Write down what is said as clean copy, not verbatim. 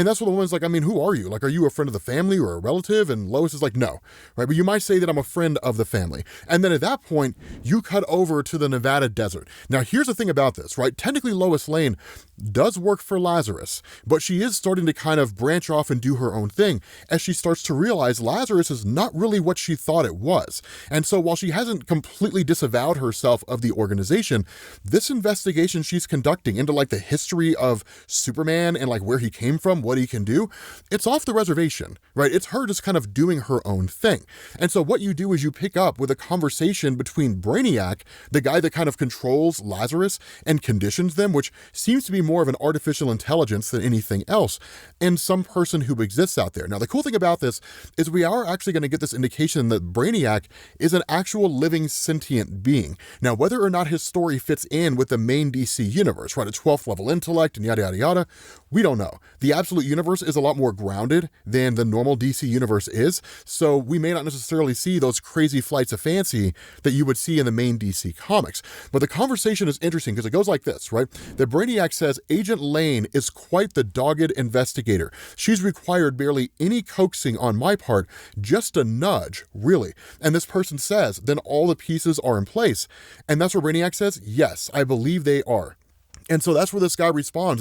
And that's what the woman's like, I mean, who are you? Like, are you a friend of the family or a relative? And Lois is like, no, right? But you might say that I'm a friend of the family. And then at that point, you cut over to the Nevada desert. Now, here's the thing about this, right? Technically, Lois Lane does work for Lazarus, but she is starting to kind of branch off and do her own thing as she starts to realize Lazarus is not really what she thought it was. And so while she hasn't completely disavowed herself of the organization, this investigation she's conducting into like the history of Superman and like where he came from, what he can do, it's off the reservation, right? It's her just kind of doing her own thing. And so what you do is you pick up with a conversation between Brainiac, the guy that kind of controls Lazarus and conditions them, which seems to be more of an artificial intelligence than anything else, and some person who exists out there. Now, the cool thing about this is we are actually going to get this indication that Brainiac is an actual living sentient being. Now, whether or not his story fits in with the main DC universe, right, a 12th level intellect and yada, yada, yada, we don't know. The absolute universe is a lot more grounded than the normal DC universe is, so we may not necessarily see those crazy flights of fancy that you would see in the main DC comics. But the conversation is interesting because it goes like this, right? The Brainiac says, Agent Lane is quite the dogged investigator. She's required barely any coaxing on my part, just a nudge, really. And this person says, then all the pieces are in place. And that's where Brainiac says, yes, I believe they are. And so that's where this guy responds.